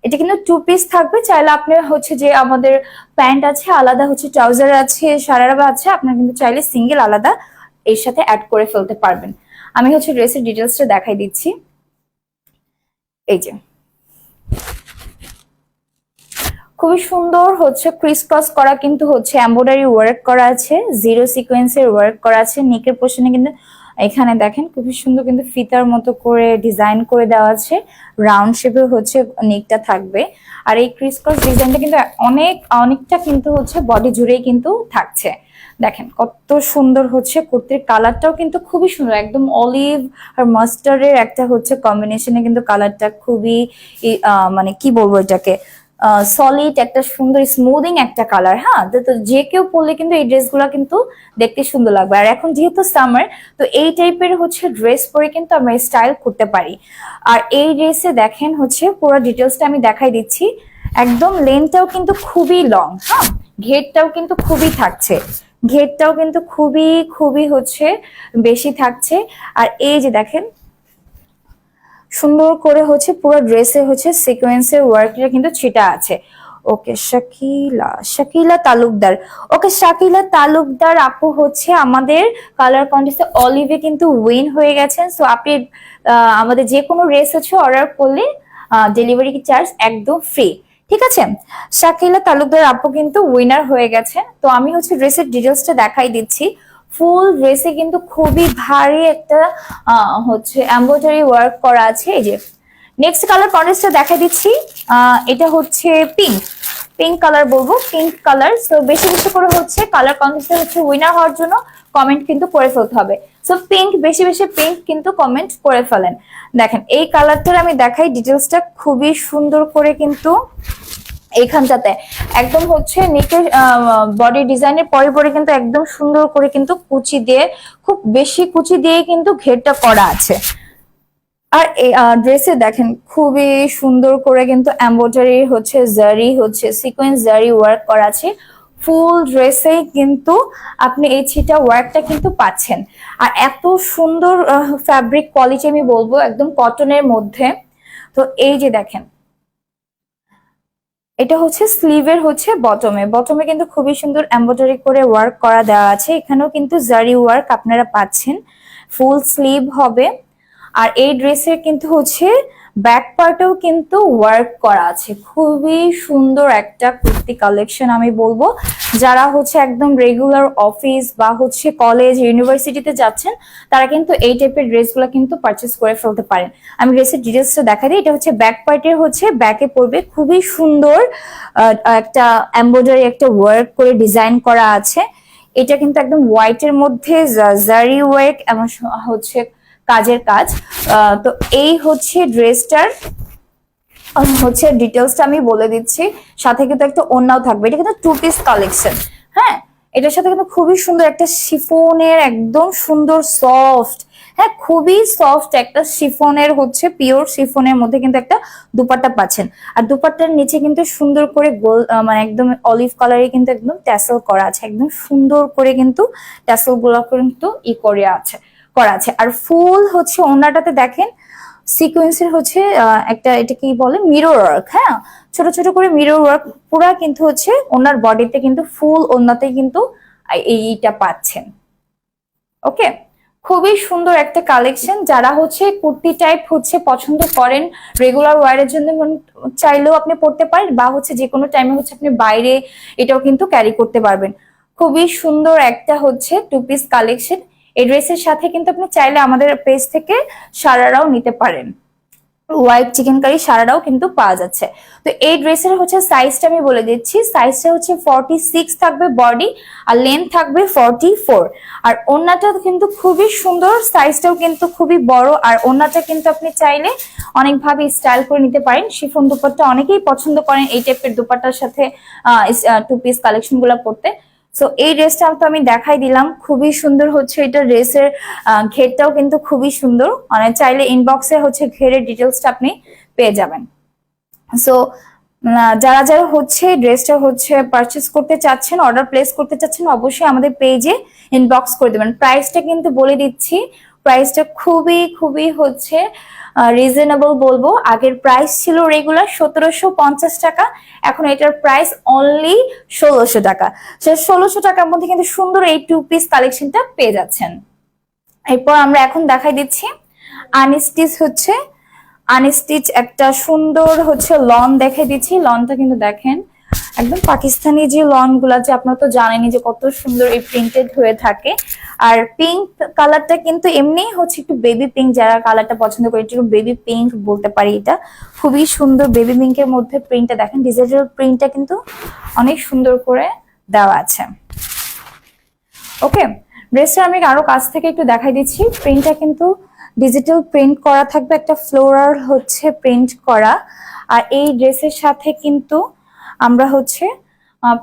এটা কিন্তু 2 পিস থাকবে, চাইলে আপনি হচ্ছে যে আমাদের প্যান্ট আছে আলাদা, হচ্ছে ট্রাউজার আছে, সারারা আছে, আপনার কিন্তু চাইলে সিঙ্গেল আলাদা এর সাথে অ্যাড করে ফেলতে পারবেন। আমি হচ্ছে ড্রেসের ডিটেলসটা দেখাই দিচ্ছি। এই যে খুবই সুন্দর হচ্ছে ক্রিস ক্রস করা কিন্তু হচ্ছে এমব্রয়ডারি ওয়ার্ক করা আছে, জিরো সিকোয়েন্সের ওয়ার্ক করা আছে। নেকের পোর্শনে কিন্তু এখানে দেখেন খুবই সুন্দর কিন্তু ফিতার মতো করে ডিজাইন করে দেওয়া আছে, রাউন্ড শেপে হচ্ছে নেকটা থাকবে। আর এই ক্রিস ক্রস ডিজাইনটা কিন্তু অনেকটা কিন্তু হচ্ছে বডি জুড়েই কিন্তু থাকছে। দেখেন কত সুন্দর হচ্ছে কুর্তির কালারটাও কিন্তু খুবই সুন্দর, একদম অলিভ আর মাস্টার্ডের একটা হচ্ছে কম্বিনেশনে কিন্তু কালারটা খুবই মানে কি বলবো এটাকে সলিড একটা সুন্দর স্মুদিং একটা কালার। হ্যাঁ, তো যে কেউ পরলে কিন্তু এই ড্রেসগুলো কিন্তু দেখতে সুন্দর লাগবে। আর এখন যেহেতু সামার, তো এই টাইপের হচ্ছে ড্রেস পরে কিন্তু আমরা স্টাইল করতে পারি। আর এই ড্রেসে দেখেন হচ্ছে পুরো ডিটেলসটা আমি দেখাই দিচ্ছি। একদম লেন্থটাও কিন্তু খুবই লং, হ্যাঁ, ঘেরটাও কিন্তু খুবই থাকছে, ঘেরটাও কিন্তু খুবই খুবই হচ্ছে বেশি থাকছে। আর এই যে দেখেন সুন্দর করে হচ্ছে পুরো ড্রেসে হচ্ছে সিকোয়েন্সের ওয়ার্কটা কিন্তু ছিটা আছে। ওকে, শাকিলা তালুকদার। ওকে, শাকিলা তালুকদার আপু হচ্ছে আমাদের কালার কন্টেস্টে অলিভে কিন্তু উইন হয়ে গেছেন। সো আপনি আমাদের যে কোনো ড্রেস হচ্ছে অর্ডার করলে ডেলিভারি চার্জ একদম ফ্রি। ঠিক আছে, শাকিলা তালুকদার আপু কিন্তু উইনার হয়ে গেছে। তো আমি হচ্ছে ড্রেসের ডিটেলসটা দেখাই দিচ্ছি। ফুল ড্রেসে কিন্তু খুবই ভারী একটা হচ্ছে এমব্রয়ডারি ওয়ার্ক করা আছে। এই যে নেক্সট কালার কন্ট্রাস্টটা দেখা দিচ্ছি, এটা হচ্ছে পিঙ্ক, পিঙ্ক কালার বলবো, পিঙ্ক কালার। সো বেশি বেশি করে হচ্ছে কালার কন্ট্রাস্টে হচ্ছে উইনার হওয়ার জন্য কমেন্ট কিন্তু করে ফেলতে হবে। সো পিঙ্ক, বেশি বেশি পিঙ্ক কিন্তু কমেন্ট করে ফেলেন। দেখেন এই কালারটার আমি দেখাই ডিটেলসটা, খুবই সুন্দর করে কিন্তু এইখানটাতে একদম হচ্ছে নিচের বডি ডিজাইনের পরে পরে কিন্তু একদম সুন্দর করে কিন্তু কুচি দিয়ে, খুব বেশি কুচি দিয়ে কিন্তু ঘেরটা করা আছে। আর এই ড্রেসে দেখেন খুবই সুন্দর করে কিন্তু এমব্রয়ডারি হচ্ছে জারি হচ্ছে সিকোয়েন্স জারি ওয়ার্ক করা আছে। ফুল ড্রেসে কিন্তু আপনি এই ছিটা ওয়ার্কটা কিন্তু পাচ্ছেন। আর এত সুন্দর ফ্যাব্রিক কোয়ালিটি আমি বলবো একদম কটনের মধ্যে। তো এই যে দেখেন এটা হচ্ছে স্লিভের হচ্ছে বটমে, বটমে কিন্তু খুবই সুন্দর এমব্রয়ডারি করে ওয়ার্ক করা দেওয়া আছে। এখানেও কিন্তু জারি ওয়ার্ক আপনারা পাচ্ছেন, ফুল স্লিভ হবে। আর এই ড্রেসের কিন্তু হচ্ছে ব্যাক পার্টেও কিন্তু ওয়ার্ক করা আছে। খুবই সুন্দর একটা কুর্তি কালেকশন আমি বলবো। যারা হচ্ছে একদম রেগুলার অফিস বা হচ্ছে কলেজ ইউনিভার্সিটিতে যাচ্ছেন তারা কিন্তু এই টাইপের ড্রেসগুলো কিন্তু পারচেস করে ফেলতে পারেন। আমি ড্রেসের ডিটেলসটা দেখা দিই। এটা হচ্ছে ব্যাক পার্টের হচ্ছে ব্যাকে পড়বে, খুবই সুন্দর একটা এমব্রয়ডারি একটা ওয়ার্ক করে ডিজাইন করা আছে। এটা কিন্তু একদম হোয়াইটের মধ্যে জারি ওয়ার্ক এবং হচ্ছে কাজের কাজ। তো এই হচ্ছে ড্রেসটার হচ্ছে ডিটেলসটা আমি বলে দিচ্ছি, সাথে কিন্তু একটা ওড়নাও থাকবে। এটা কিন্তু 2 পিস কালেকশন। হ্যাঁ, এটার সাথে কিন্তু খুবই সুন্দর একটা শিফনের একদম সুন্দর সফট, হ্যাঁ খুবই সফট একটা শিফনের হচ্ছে পিওর শিফনের মধ্যে কিন্তু একটা দুপাট্টা পাচ্ছেন। আর দুপাট্টার নিচে কিন্তু সুন্দর করে গোল মানে একদম অলিভ কালারে কিন্তু একদম ট্যাসেল করা আছে, একদম সুন্দর করে কিন্তু ট্যাসেল গুলো কিন্তু করা আছে। আর ফুল হচ্ছে ওড়নাটাতে দেখেন সিকোয়েন্সের হচ্ছে একটা এটা কি বলে মিরর ওয়ার্ক, হ্যাঁ ছোট ছোট করে মিরর ওয়ার্ক পুরা কিন্তু হচ্ছে ওনার বডিতে কিন্তু ফুল ওড়নাতে কিন্তু এইটা পাচ্ছেন। ওকে, খুবই সুন্দর একটা কালেকশন। যারা হচ্ছে কুর্তি টাইপ হচ্ছে পছন্দ করেন রেগুলার ওয়ারের জন্য চাইলেও আপনি পড়তে পারেন, বা হচ্ছে যে কোনো টাইমে হচ্ছে আপনি বাইরে এটাও কিন্তু ক্যারি করতে পারবেন। খুবই সুন্দর একটা হচ্ছে 2 পিস কালেকশন। এই ড্রেসের সাথে কিন্তু আপনি চাইলে আমাদের পেজ থেকে সারারাও নিতে পারেন। হোয়াইট চিকেন কারি সারাটাও কিন্তু পাওয়া যাচ্ছে। তো এই ড্রেসের হচ্ছে সাইজটা আমি বলে দিচ্ছি, সাইজটা হচ্ছে 46 থাকবে বডি, আর লেন্থ থাকবে 44। আর ওড়নাটা কিন্তু খুবই সুন্দর, সাইজটাও কিন্তু খুবই বড়, আর ওড়নাটা কিন্তু আপনি চাইলে অনেকভাবে স্টাইল করে নিতে পারেন। শিফন দুপাট্টা অনেকেই পছন্দ করেন এই টাইপের দুপাট্টার সাথে টু পিস কালেকশন গুলো পরতে। সো এই ড্রেসটা তো আমি দেখাই দিলাম, খুবই সুন্দর হচ্ছে এটা। ড্রেসের ঘেরটাও কিন্তু খুবই সুন্দর, মানে চাইলে ইনবক্সে হচ্ছে ঘেরের ডিটেলসটা আপনি পেয়ে যাবেন। সো যারা যারা হচ্ছে ড্রেসটা হচ্ছে পারচেস করতে চাচ্ছেন, অর্ডার প্লেস করতে চাচ্ছেন, অবশ্যই আমাদের পেজে ইনবক্স করে দেবেন। প্রাইসটা কিন্তু বলে দিচ্ছি, প্রাইসটা খুবই খুবই হচ্ছে রিজনেবল বলবো। আগের প্রাইস ছিল রেগুলার 1750 টাকা, এখন এটার প্রাইস অনলি 1600 টাকা। সে 1600 টাকার মধ্যে কিন্তু সুন্দর এই টু পিস কালেকশনটা পেয়ে যাচ্ছেন। এরপর আমরা এখন দেখাই দিচ্ছি আনস্টিচ হচ্ছে, আনস্টিচ একটা সুন্দর হচ্ছে লন দেখাই দিচ্ছি। লনটা কিন্তু দেখেন একদম পাকিস্তানি যে লন গুলা, যে আপনারা তো জানেনই যে কত সুন্দর এই প্রিন্টেড হয়ে থাকে। আর পিঙ্ক কালারটা কিন্তু এমনি হচ্ছে একটু বেবি পিঙ্ক, যারা কালারটা পছন্দ করে একটু বেবি পিঙ্ক বলতে পারি। এটা খুবই সুন্দর বেবি পিঙ্কের মধ্যে প্রিন্টটা দেখেন, ডিজিটাল প্রিন্টটা কিন্তু অনেক সুন্দর করে দেওয়া আছে। ওকে, ড্রেসটা আমি আরো কাছ থেকে একটু দেখাই দিচ্ছি। প্রিন্টটা কিন্তু ডিজিটাল প্রিন্ট করা থাকবে, একটা ফ্লোরাল হচ্ছে প্রিন্ট করা। আর এই ড্রেসের সাথে কিন্তু আমরা হচ্ছে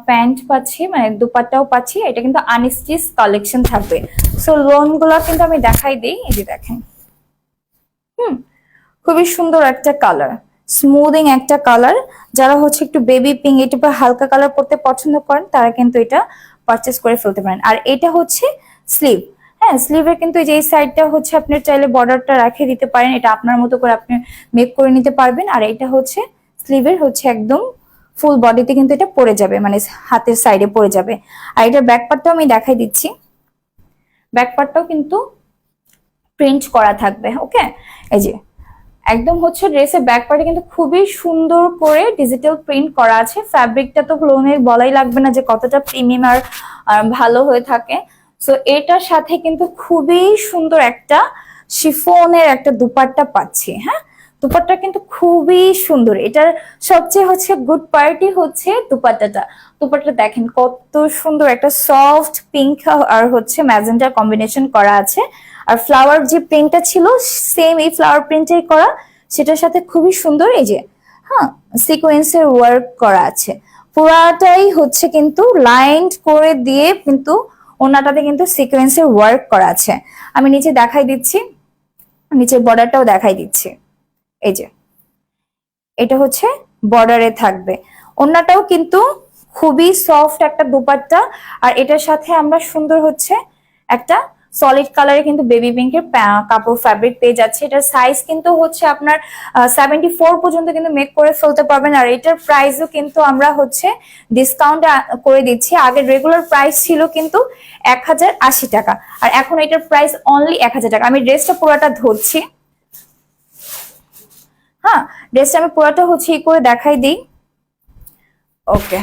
প্যান্ট পাচ্ছি, মানে দুপাট্টাও পাচ্ছি। এটা কিন্তু আনস্টিচ কালেকশন থাকবে। সো লোন গুলা কিন্তু আমি দেখাই দিই, এই যে দেখেন, খুবই সুন্দর একটা কালার, স্মুদিং একটা কালার। যারা হচ্ছে একটু বেবি পিঙ্ক এটা বা হালকা কালার পরতে পছন্দ করেন, তারা কিন্তু এটা পারচেস করে ফেলতে পারেন। আর এটা হচ্ছে স্লিভ, হ্যাঁ স্লিভের কিন্তু এই যে এই সাইডটা হচ্ছে আপনি চাইলে বর্ডারটা রেখে দিতে পারেন, এটা আপনার মতো করে আপনি মেক করে নিতে পারবেন। আর এটা হচ্ছে স্লিভের হচ্ছে একদম ফুল বডিতে কিন্তু এটা পড়ে যাবে, মানে হাতের সাইডে পড়ে যাবে। আর এটার ব্যাক পার্টটাও আমি দেখাই দিচ্ছি, ব্যাক পার্টটাও কিন্তু প্রিন্ট করা থাকবে। ওকে, এই যে একদম হচ্ছে ড্রেসের ব্যাক পার্টে কিন্তু খুবই সুন্দর করে ডিজিটাল প্রিন্ট করা আছে। ফ্যাব্রিকটা তো লোনের বলাই লাগবে না যে কতটা প্রিমিয়াম আর ভালো হয়ে থাকে। সো এটার সাথে কিন্তু খুবই সুন্দর একটা শিফনের একটা দুপাট্টা পাচ্ছি। হ্যাঁ, দুপাট্টা কিন্তু খুবই সুন্দর। এটার সবচেয়ে হচ্ছে গুড পার্টি হচ্ছে দুপাট্টাটা। দুপাট্টা দেখেন কত সুন্দর, একটা সফট পিঙ্ক আর হচ্ছে ম্যাজেন্টার কম্বিনেশন করা আছে। আর ফ্লাওয়ার যে প্রিন্টটা ছিল সেম এই ফ্লাওয়ার প্রিন্টটাই করা, সেটার সাথে খুবই সুন্দর এই যে হ্যাঁ সিকোয়েন্সের ওয়ার্ক করা আছে। পুরাটাই হচ্ছে কিন্তু লাইন করে দিয়ে কিন্তু ওনাটাতে কিন্তু সিকোয়েন্সের ওয়ার্ক করা আছে। আমি নিচে দেখাই দিচ্ছি, নিচের বর্ডারটাও দেখাই দিচ্ছি। এই যে এটা হচ্ছে বর্ডারে থাকবে, ওড়নাটাও কিন্তু খুবই সফট একটা দুপাট্টা। আর এটার সাথে আমরা সুন্দর হচ্ছে একটা সলিড কালারে কিন্তু বেবি পিঙ্কের কাপড় ফ্যাব্রিক পেয়ে যাচ্ছে। এটার সাইজ কিন্তু হচ্ছে আপনার 74 পর্যন্ত কিন্তু মেক করে ফেলতে পারবেন। আর এটার প্রাইসও কিন্তু আমরা হচ্ছে ডিসকাউন্ট করে দিচ্ছি। আগের রেগুলার প্রাইস ছিল কিন্তু 1080 টাকা, আর এখন এটার প্রাইস অনলি 1000 টাকা। আমি ড্রেসটা পুরোটা ধরছি, হ্যাঁ ড্রেসটা আমি পুরোটা হচ্ছে ই করে দেখাই দিই। ওকে,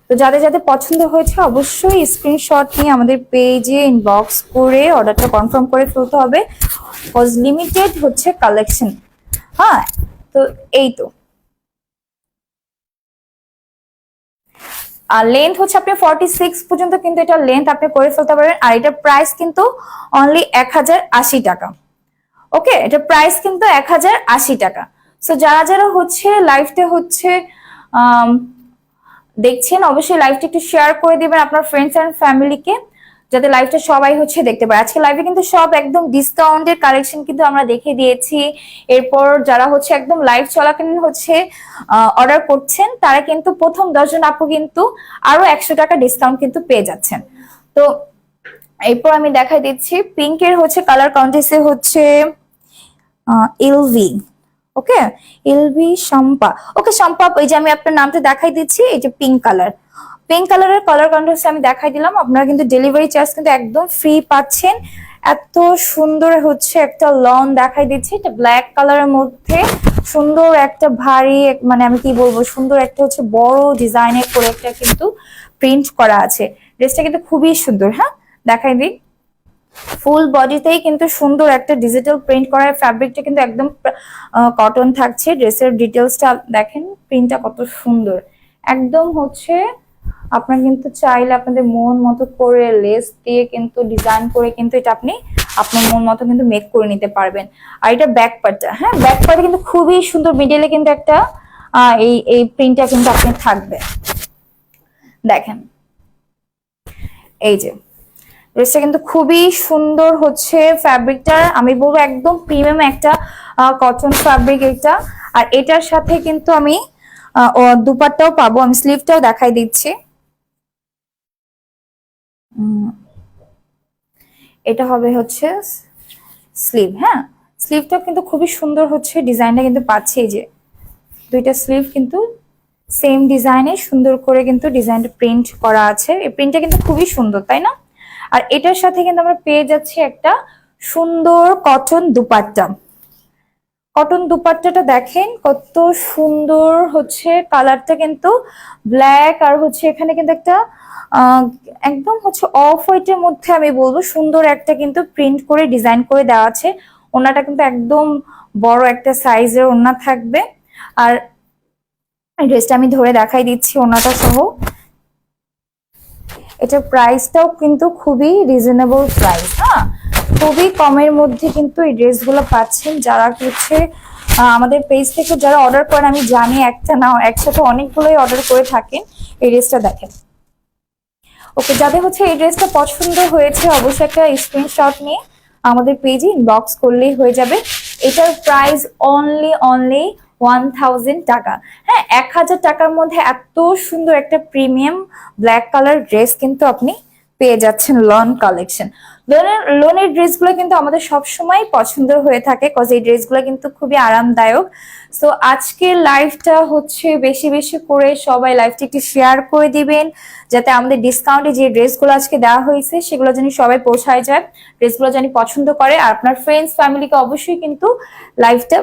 তো যাদের যাদের পছন্দ হয়েছে অবশ্যই স্ক্রিনশট নিয়ে আমাদের পেজে ইনবক্স করে অর্ডারটা কনফার্ম করে ফেলতে হবে, কজ লিমিটেড হচ্ছে কালেকশন। হ্যাঁ, তো এই তো আর লেন্থ হচ্ছে আপনি 46 পর্যন্ত কিন্তু এটা লেন্থ আপনি করে ফেলতে পারবেন। আর এটার প্রাইস কিন্তু অনলি 1080 টাকা। ওকে, এটা প্রাইস কিন্তু 1080 টাকা। সো যারা যারা হচ্ছে লাইফটা হচ্ছে দেখছেন, অবশ্যই লাইভটা একটু শেয়ার করে দিবেন আপনার ফ্রেন্ডস এন্ড ফ্যামিলিকে, যাতে লাইভটা সবাই হচ্ছে দেখতে পারে। আজকে লাইভে কিন্তু সব একদম ডিসকাউন্টের কালেকশন কিন্তু আমরা দেখে দিয়েছি। এরপর যারা হচ্ছে একদম লাইভ চলাকালীন হচ্ছে অর্ডার করছেন, তারা কিন্তু প্রথম 10 জন আপু কিন্তু আরো 100 টাকা ডিসকাউন্ট কিন্তু পেয়ে যাচ্ছেন। তো এরপর আমি দেখাই দিচ্ছি পিঙ্কের হচ্ছে কালার কাউন্টেসে হচ্ছে এলভি। ওকে, এলভি শম্পা। ওকে শম্পা, এই যে আমি আপনার নামটা দেখাই দিচ্ছি, এই যে পিঙ্ক কালার, পিঙ্ক কালারের কালার কন্ট্রাস্ট আমি দেখাই দিলাম। আপনারা কিন্তু ডেলিভারি চার্জ কিন্তু একদম ফ্রি পাচ্ছেন। এত সুন্দর হচ্ছে একটা লন দেখাই দিচ্ছি, এটা ব্ল্যাক কালারের মধ্যে সুন্দর একটা ভারী, মানে আমি কি বলবো, সুন্দর একটা হচ্ছে বড় ডিজাইনের করে একটা কিন্তু প্রিন্ট করা আছে। ড্রেসটা কিন্তু খুবই সুন্দর। হ্যাঁ দেখাই দিই, ফুল বডিতেই কিন্তু সুন্দর একটা ডিজিটাল প্রিন্ট করা, ফ্যাব্রিকটা কিন্তু একদম কটন থাকছে। ড্রেসের ডিটেলসটা দেখেন, প্রিন্টটা কত সুন্দর একদম হচ্ছে। আপনার কিন্তু চাইলে আপনাদের মন মতো করে লেস দিয়ে কিন্তু ডিজাইন করে কিন্তু এটা আপনি আপনার মন মতো কিন্তু মেক করে নিতে পারবেন। আর এটা ব্যাক পার্টটা, হ্যাঁ ব্যাক পার্টে কিন্তু খুবই সুন্দর, মিডলে কিন্তু একটা এই এই প্রিন্টটা কিন্তু আপনি থাকবে। দেখেন এই যে ড্রেসটা কিন্তু খুবই সুন্দর হচ্ছে, ফ্যাব্রিকটা আমি বলবো একদম প্রিমিয়াম একটা কটন ফ্যাব্রিক এটা। আর এটার সাথে কিন্তু আমি দুপাট্টাও পাবো, আমি স্লিভটাও দেখাই দিচ্ছি। এটা হবে হচ্ছে স্লিভ, হ্যাঁ স্লিভটা কিন্তু খুবই সুন্দর হচ্ছে, ডিজাইনটা কিন্তু পাচ্ছে এই যে দুইটা স্লিভ কিন্তু সেম ডিজাইনে সুন্দর করে কিন্তু ডিজাইনটা প্রিন্ট করা আছে। এই প্রিন্টটা কিন্তু খুবই সুন্দর, তাই না? আর এটার সাথে কিন্তু আমরা পেয়ে যাচ্ছি একটা সুন্দর কটন দুপাট্টা। কটন দুপাট্টাটা দেখেন কত সুন্দর হচ্ছে, কালারটা কিন্তু ব্ল্যাক আর হচ্ছে এখানে কিন্তু একটা একদম হচ্ছে অফ হোয়াইটের মধ্যে আমি বলবো সুন্দর একটা কিন্তু প্রিন্ট করে ডিজাইন করে দেওয়া আছে। ওনাটা কিন্তু একদম বড় একটা সাইজের ওনা থাকবে। আর ড্রেসটা আমি ধরে দেখাই দিচ্ছি ওনাটা সহ। এটার প্রাইসটাও কিন্তু খুবই রিজনেবল প্রাইস, হ্যাঁ খুবই কমের মধ্যে কিন্তু এই ড্রেসগুলো পাচ্ছেন। যারা হচ্ছে আমাদের পেজ থেকে যারা অর্ডার করেন, আমি জানি একটা না একসাথে অনেকগুলোই অর্ডার করে থাকেন। এই ড্রেসটা দেখেন। ওকে, যাদের হচ্ছে এই ড্রেসটা পছন্দ হয়েছে অবশ্যই একটা স্ক্রিনশট নিয়ে আমাদের পেজে ইনবক্স করলেই হয়ে যাবে। এটার প্রাইস অনলি 1000 টাকা। হ্যাঁ 1000 টাকার মধ্যে এত সুন্দর একটা প্রিমিয়াম ব্ল্যাক কালার ড্রেস কিন্তু আপনি পেয়ে যাচ্ছেন। লন কালেকশন, লোনের ড্রেসগুলো কিন্তু আমাদের সবসময় পছন্দ হয়ে থাকে, কজ এই ড্রেসগুলো কিন্তু খুবই আরামদায়ক। সো আজকের লাইভটা হচ্ছে বেশি বেশি করে সবাই লাইভটা একটু শেয়ার করে দিবেন, যাতে আমাদের ডিসকাউন্টে যে ড্রেসগুলো আজকে দেওয়া হয়েছে সেগুলো যেন সবাই পৌঁছায় যায়, ড্রেসগুলো যেন পছন্দ করে। আর আপনার ফ্রেন্ডস ফ্যামিলিকে অবশ্যই কিন্তু লাইভটা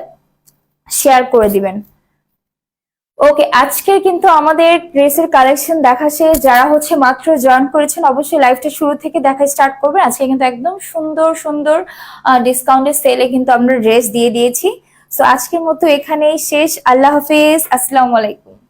শেয়ার করে দিবেন। ওকে, আজকে কিন্তু আমাদের ড্রেসের কালেকশন দেখা শেষ। যারা হচ্ছে মাত্র জয়েন করেছেন অবশ্যই লাইভটা শুরু থেকে দেখা স্টার্ট করবেন। আজকে কিন্তু একদম সুন্দর সুন্দর ডিসকাউন্টের সেলে কিন্তু আমরা ড্রেস দিয়ে দিয়েছি। সো আজকের মতো এখানেই শেষ। আল্লাহ হাফিজ, আসসালামু আলাইকুম।